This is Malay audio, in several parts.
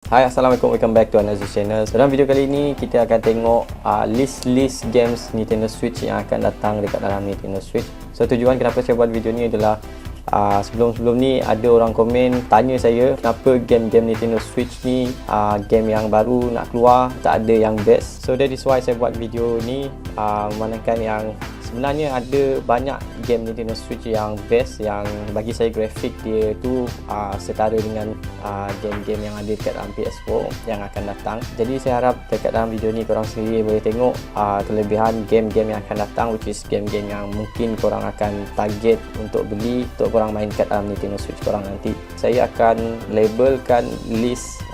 Hai, Assalamualaikum, welcome back to another channel. So, dalam video kali ini kita akan tengok list games Nintendo Switch yang akan datang dekat dalam Nintendo Switch. So tujuan kenapa saya buat video ni adalah sebelum ni ada orang komen tanya saya kenapa game-game Nintendo Switch ni game yang baru nak keluar tak ada yang best. So that is why saya buat video ni, memandangkan yang sebenarnya ada banyak game Nintendo Switch yang best, yang bagi saya grafik dia tu setara dengan game-game yang ada dekat dalam PS4 yang akan datang. Jadi saya harap dekat dalam video ni korang sendiri boleh tengok kelebihan game-game yang akan datang, which is game-game yang mungkin korang akan target untuk beli untuk korang main kat dalam Nintendo Switch korang nanti. Saya akan labelkan list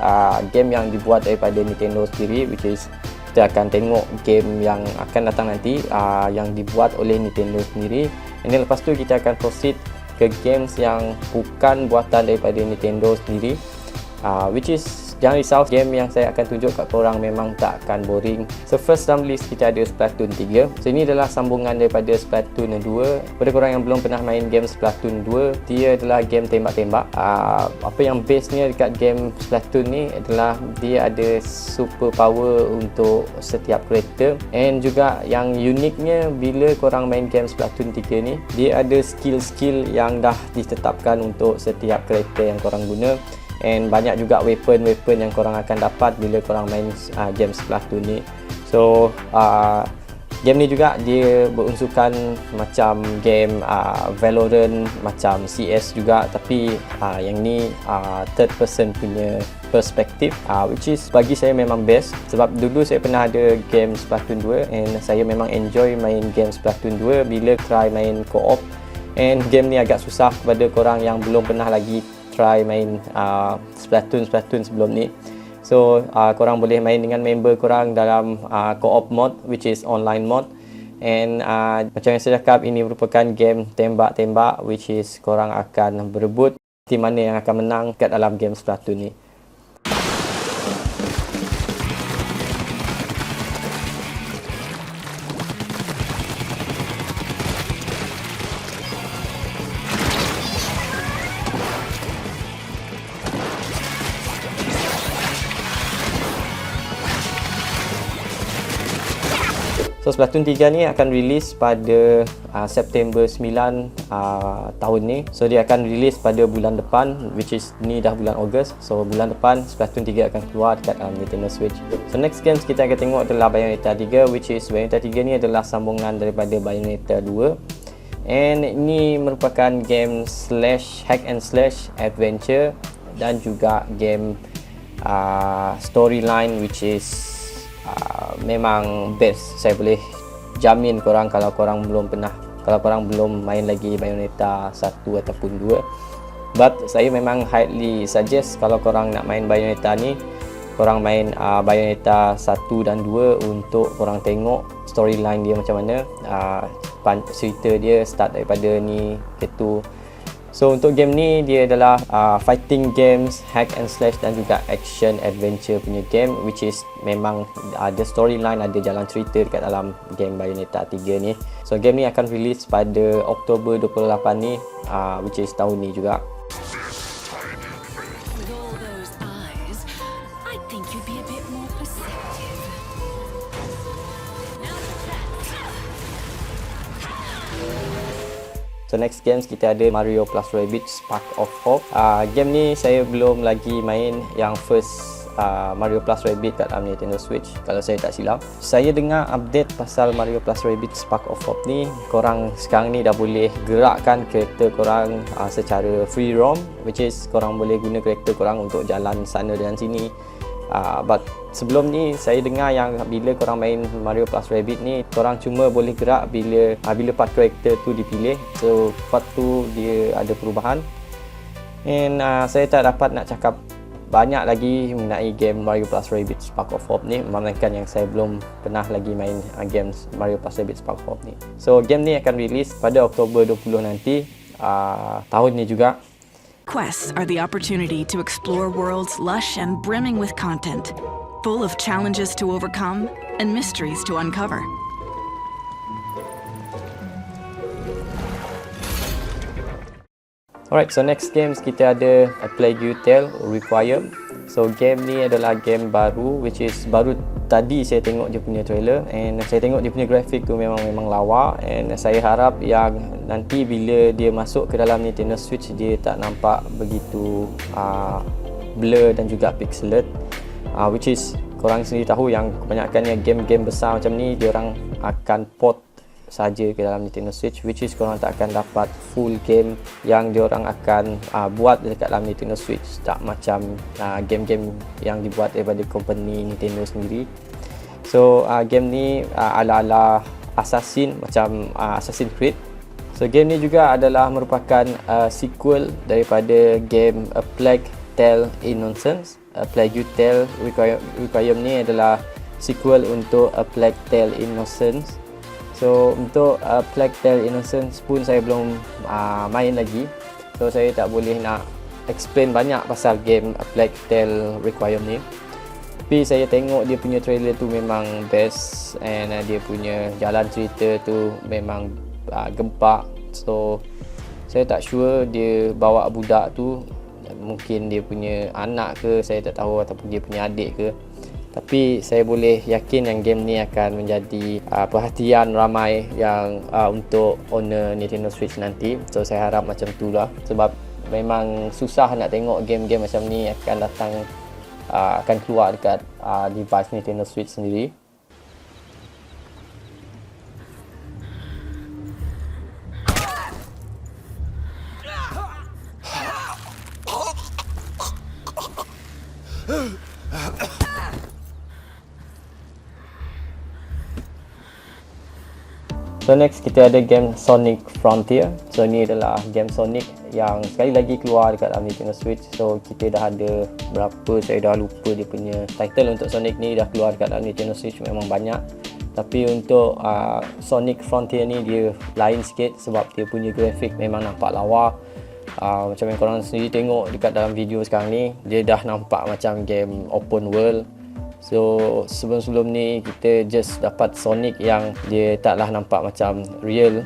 game yang dibuat daripada Nintendo sendiri, which is kita akan tengok game yang akan datang nanti yang dibuat oleh Nintendo sendiri. Dan lepas tu kita akan proceed ke games yang bukan buatan daripada Nintendo sendiri, which is jangan risau, game yang saya akan tunjuk kat korang memang tak akan boring. So first dalam list kita ada Splatoon 3. So ini adalah sambungan daripada Splatoon 2. Pada korang yang belum pernah main game Splatoon 2, dia adalah game tembak-tembak. Apa yang bestnya dekat game Splatoon ni adalah dia ada super power untuk setiap karakter. And juga yang uniknya bila korang main game Splatoon 3 ni, dia ada skill-skill yang dah ditetapkan untuk setiap karakter yang korang guna. And banyak juga weapon yang korang akan dapat bila korang main game Splatoon ni. So game ni juga dia berunsurkan macam game Valorant, macam CS juga, tapi yang ni third person punya perspektif, which is bagi saya memang best. Sebab dulu saya pernah ada game Splatoon 2 and saya memang enjoy main game Splatoon 2 bila try main co-op. And game ni agak susah kepada korang yang belum pernah lagi try main Splatoon sebelum ni. So korang boleh main dengan member korang dalam co-op mode, which is online mode. And macam yang saya cakap, ini merupakan game tembak-tembak, which is korang akan berebut tim mana yang akan menang kat dalam game Splatoon ni. So Splatoon 3 ni akan release pada September 9 tahun ni. So dia akan release pada bulan depan, which is ni dah bulan Ogos. So bulan depan Splatoon 3 akan keluar dekat Nintendo Switch. So next games kita akan tengok adalah Bayonetta 3, which is Bayonetta 3 ni adalah sambungan daripada Bayonetta 2. And ini merupakan game hack and slash adventure dan juga game storyline, which is memang best. Saya boleh jamin korang kalau korang belum main lagi Bayonetta 1 ataupun 2. But saya memang highly suggest kalau korang nak main Bayonetta ni, korang main Bayonetta 1 dan 2 untuk korang tengok storyline dia macam mana, cerita dia start daripada ni ke tu. So untuk game ni dia adalah fighting games, hack and slash dan juga action adventure punya game, which is memang ada storyline, ada jalan cerita dekat dalam game Bayonetta 3 ni. So game ni akan release pada Oktober 28 ni, which is tahun ni juga. So next games kita ada Mario plus Rabbids Spark of Hope. Game ni saya belum lagi main yang first Mario plus Rabbids kat dalam Nintendo Switch, kalau saya tak silap. Saya dengar update pasal Mario plus Rabbids Spark of Hope ni, korang sekarang ni dah boleh gerakkan kereta korang secara free roam, which is korang boleh guna kereta korang untuk jalan sana dan sini. But sebelum ni saya dengar yang bila korang main Mario plus Rabbids ni, korang cuma boleh gerak bila part karakter tu dipilih. So part tu dia ada perubahan. And saya tak dapat nak cakap banyak lagi mengenai game Mario plus Rabbids Spark of Hope ni, memandangkan yang saya belum pernah lagi main games Mario plus Rabbids Spark of Hope ni. So game ni akan release pada Oktober 20 nanti, tahun ni juga. Quests are the opportunity to explore worlds lush and brimming with content, full of challenges to overcome and mysteries to uncover. Alright, so next games kita ada A Plague Tale Requiem. So game ni adalah game baru, which is baru tadi saya tengok dia punya trailer, and saya tengok dia punya grafik tu memang lawa, and saya harap yang nanti bila dia masuk ke dalam Nintendo Switch dia tak nampak begitu blur dan juga pixelate, which is korang sendiri tahu yang kebanyakannya game-game besar macam ni diorang akan port saja ke dalam Nintendo Switch, which is korang tak akan dapat full game yang diorang akan buat dekat dalam Nintendo Switch, tak macam game-game yang dibuat daripada company Nintendo sendiri. So game ni ala-ala Assassin, macam Assassin's Creed. So game ni juga adalah merupakan sequel daripada game A Plague Tale Innocence. A Plague Tale Requiem ni adalah sequel untuk A Plague Tale Innocence. So untuk Plague Tale Innocence pun saya belum main lagi, so saya tak boleh nak explain banyak pasal game A Plague Tale Requiem ni. Tapi saya tengok dia punya trailer tu memang best, and dia punya jalan cerita tu memang gempak. So saya tak sure dia bawa budak tu, mungkin dia punya anak ke, saya tak tahu, ataupun dia punya adik ke. Tapi saya boleh yakin yang game ni akan menjadi perhatian ramai yang untuk owner Nintendo Switch nanti. So saya harap macam tu lah, sebab memang susah nak tengok game-game macam ni akan datang, akan keluar dekat device Nintendo Switch sendiri. So next kita ada game Sonic Frontier. So ni adalah game Sonic yang sekali lagi keluar dekat dalam Nintendo Switch. So kita dah ada berapa, saya dah lupa dia punya title untuk Sonic ni dah keluar dekat dalam Nintendo Switch memang banyak. Tapi untuk Sonic Frontier ni dia lain sikit sebab dia punya grafik memang nampak lawa. Macam yang korang sendiri tengok dekat dalam video sekarang ni, dia dah nampak macam game open world. So sebelum-sebelum ni kita just dapat Sonic yang dia taklah nampak macam real,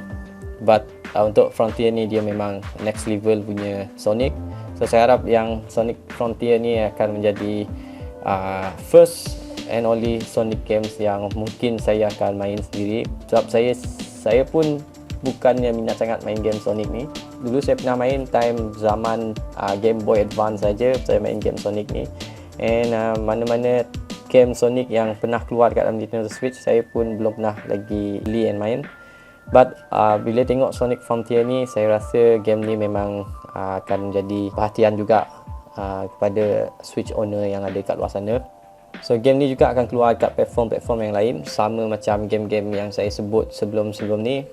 but untuk Frontier ni dia memang next level punya Sonic. So saya harap yang Sonic Frontier ni akan menjadi first and only Sonic games yang mungkin saya akan main sendiri, sebab saya pun bukannya minat sangat main game Sonic ni. Dulu saya pernah main time zaman Game Boy Advance saja saya main game Sonic ni, and mana-mana game Sonic yang pernah keluar kat dalam Nintendo Switch saya pun belum pernah lagi beli and main. But bila tengok Sonic Frontier ni, saya rasa game ni memang akan menjadi perhatian juga kepada Switch owner yang ada kat luar sana. So game ni juga akan keluar kat platform-platform yang lain, sama macam game-game yang saya sebut sebelum-sebelum ni.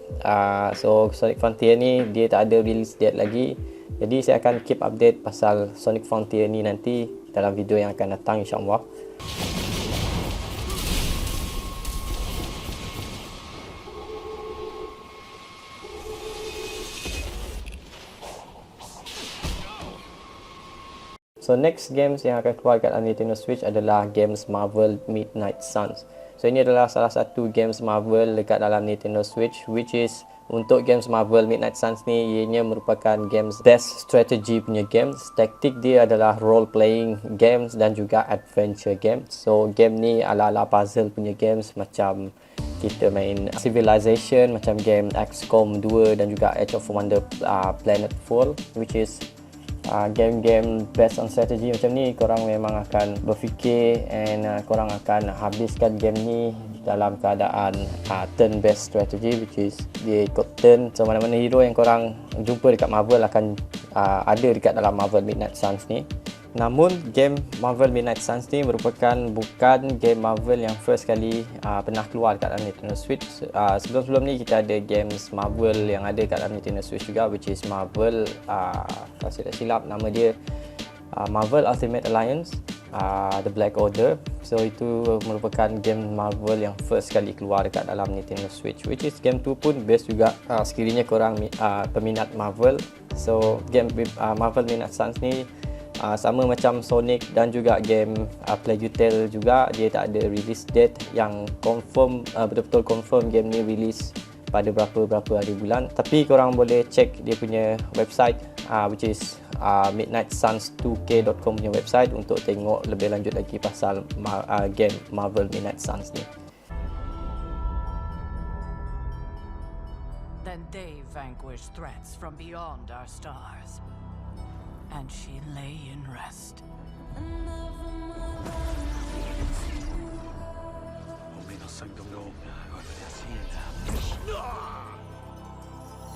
So Sonic Frontier ni dia tak ada release date lagi, jadi saya akan keep update pasal Sonic Frontier ni nanti dalam video yang akan datang, insyaAllah. So next games yang akan keluar kat Nintendo Switch adalah games Marvel Midnight Suns. So ini adalah salah satu games Marvel dekat dalam Nintendo Switch, which is untuk games Marvel Midnight Suns ni ianya merupakan games best strategy punya games. Taktik dia adalah role playing games dan juga adventure games. So game ni ala-ala puzzle punya games, macam kita main Civilization, macam game XCOM 2 dan juga Age of Wonder Planetfall, which is game-game based on strategy macam ni. Korang memang akan berfikir and korang akan habiskan game ni dalam keadaan turn based strategy, which is dia ikut turn. So mana-mana hero yang korang jumpa dekat Marvel akan ada dekat dalam Marvel Midnight Suns ni. Namun game Marvel Midnight Suns ni merupakan bukan game Marvel yang first kali pernah keluar dekat dalam Nintendo Switch. Sebelum-sebelum ni kita ada games Marvel yang ada dekat dalam Nintendo Switch juga, which is Marvel, kalau saya tak silap nama dia Marvel Ultimate Alliance, The Black Order. So itu merupakan game Marvel yang first kali keluar dekat dalam Nintendo Switch, which is game tu pun best juga sekiranya korang peminat Marvel. So game Marvel Midnight Suns ni sama macam Sonic dan juga game Plague Tale juga, dia tak ada release date yang confirm, betul-betul confirm game ni release pada berapa hari bulan. Tapi korang boleh check dia punya website, which is Midnight Suns 2k.com punya website untuk tengok lebih lanjut lagi pasal game Marvel Midnight Suns ni. Then they vanquished threats from beyond our stars. And she lay in rest.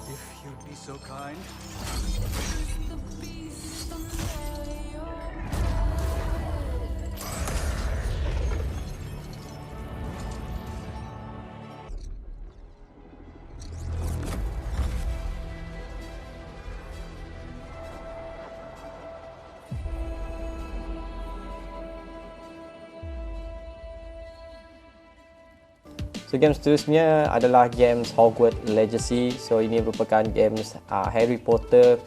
If you'd be so kind. So games seterusnya adalah games Hogwarts Legacy. So ini merupakan games Harry Potter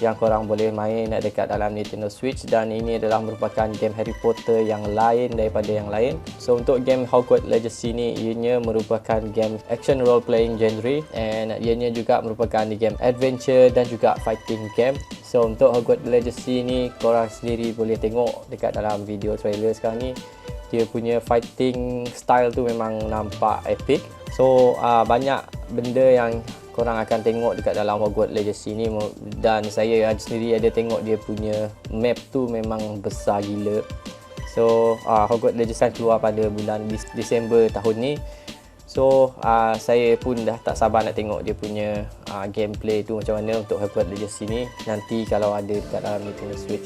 yang korang boleh main dekat dalam Nintendo Switch, dan ini adalah merupakan game Harry Potter yang lain daripada yang lain. So untuk game Hogwarts Legacy ni, ianya merupakan game action role playing genre, and ianya juga merupakan game adventure dan juga fighting game. So untuk Hogwarts Legacy ni, korang sendiri boleh tengok dekat dalam video trailer sekarang ni, dia punya fighting style tu memang nampak epic. So banyak benda yang korang akan tengok dekat dalam Hogwarts Legacy ni, dan saya sendiri ada tengok dia punya map tu memang besar gila. So Hogwarts Legacy keluar pada bulan Disember tahun ni. So saya pun dah tak sabar nak tengok dia punya gameplay tu macam mana untuk Hogwarts Legacy ni nanti kalau ada dekat dalam Nintendo Switch.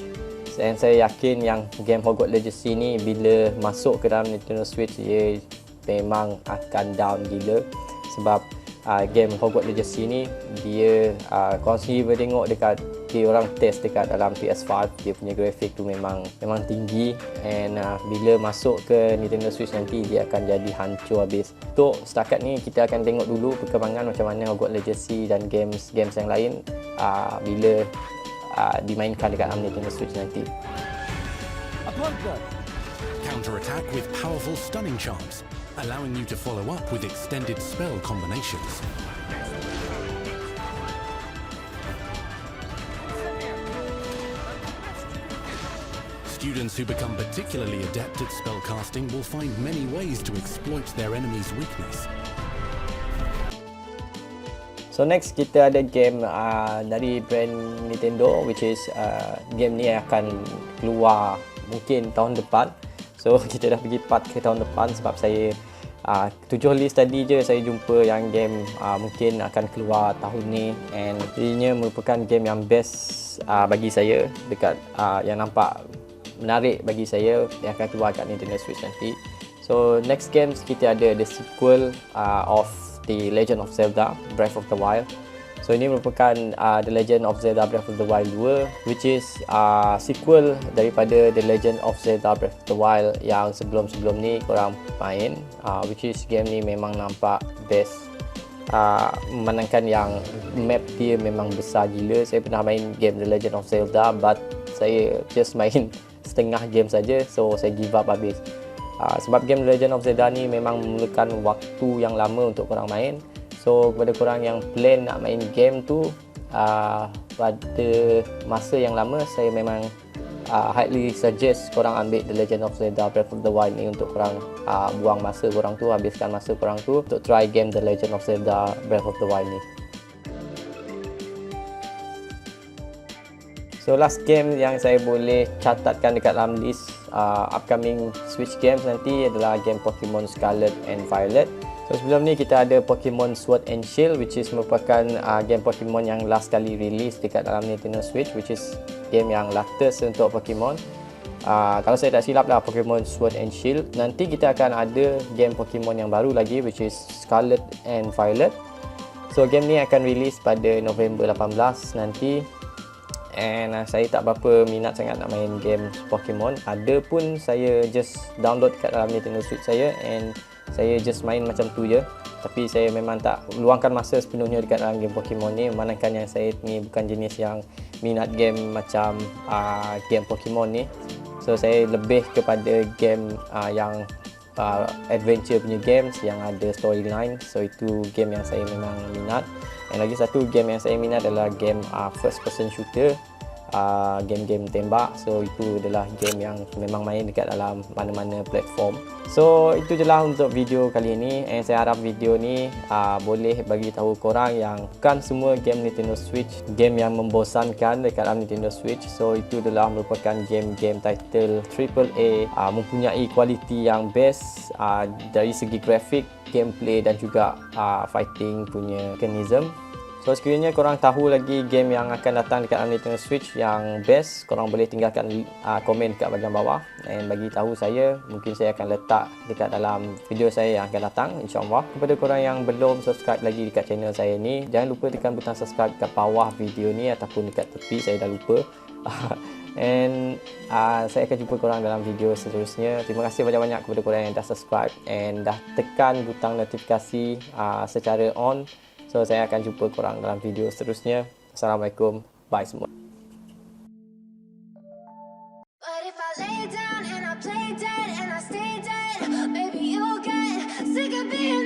Dan saya yakin yang game Hogwarts Legacy ni bila masuk ke dalam Nintendo Switch, dia memang akan down gila. Sebab game Hogwarts Legacy ni, dia korang sendiri boleh tengok dekat dia orang test dekat dalam PS5, dia punya grafik tu memang tinggi, and bila masuk ke Nintendo Switch nanti dia akan jadi hancur habis. Untuk setakat ni kita akan tengok dulu perkembangan macam mana Hogwarts Legacy dan games yang lain bila dimainkan dekat dalam Nintendo Switch nanti. Counter-attack with powerful stunning charms, allowing you to follow up with extended spell combinations. Students who become particularly adept at spellcasting will find many ways to exploit their enemy's weakness. So next kita ada game dari brand Nintendo, which is game ni akan keluar mungkin tahun depan. So kita dah pergi part ke tahun depan sebab saya 7 list tadi je saya jumpa yang game mungkin akan keluar tahun ni, and ianya merupakan game yang best bagi saya dekat yang nampak menarik bagi saya yang akan keluar kat Nintendo Switch nanti. So next games kita ada the sequel of The Legend of Zelda Breath of the Wild. So ini merupakan The Legend of Zelda Breath of the Wild 2, which is sequel daripada The Legend of Zelda Breath of the Wild yang sebelum-sebelum ni korang main, which is game ni memang nampak best. Memandangkan yang map dia memang besar gila. Saya pernah main game The Legend of Zelda, but saya just main setengah game saja, so saya give up habis. Sebab game The Legend of Zelda ni memang memerlukan waktu yang lama untuk korang main. So kepada korang yang plan nak main game tu pada masa yang lama, saya memang highly suggest korang ambil The Legend of Zelda Breath of the Wild ni untuk korang buang masa korang tu, habiskan masa korang tu untuk try game The Legend of Zelda Breath of the Wild ni. So last game yang saya boleh catatkan dekat dalam list upcoming Switch games nanti adalah game Pokemon Scarlet and Violet. So sebelum ni kita ada Pokemon Sword and Shield, which is merupakan game Pokemon yang last kali release dekat dalam Nintendo Switch, which is game yang latest untuk Pokemon. Kalau saya tak silap lah, Pokemon Sword and Shield. Nanti kita akan ada game Pokemon yang baru lagi, which is Scarlet and Violet. So game ni akan release pada November 18 nanti. And saya tak berapa minat sangat nak main game Pokemon. Ada pun saya just download kat dalam Nintendo Switch saya, and saya just main macam tu je. Tapi saya memang tak luangkan masa sepenuhnya dekat dalam game Pokemon ni, memandangkan yang saya ni bukan jenis yang minat game macam game Pokemon ni. So saya lebih kepada game yang adventure punya games yang ada storyline. So itu game yang saya memang minat. Dan lagi satu game yang saya minat adalah game first person shooter, game-game tembak. So itu adalah game yang memang main dekat dalam mana-mana platform. So itu je lah untuk video kali ini, and saya harap video ni boleh bagi tahu korang yang bukan semua game Nintendo Switch game yang membosankan dekat dalam Nintendo Switch. So itu adalah merupakan game-game title AAA mempunyai kualiti yang best dari segi grafik, gameplay dan juga fighting punya mechanism. So sekiranya korang tahu lagi game yang akan datang dekat Nintendo Switch yang best, korang boleh tinggalkan komen dekat bahagian bawah dan bagi tahu saya. Mungkin saya akan letak dekat dalam video saya yang akan datang, insyaAllah. Kepada korang yang belum subscribe lagi dekat channel saya ni, jangan lupa tekan butang subscribe dekat bawah video ni ataupun dekat tepi, saya dah lupa. And saya akan jumpa korang dalam video seterusnya. Terima kasih banyak-banyak kepada korang yang dah subscribe and dah tekan butang notifikasi secara on. So saya akan jumpa korang dalam video seterusnya. Assalamualaikum. Bye semua. But if I lay down and I play dead and I stay dead, maybe you'll get sick of being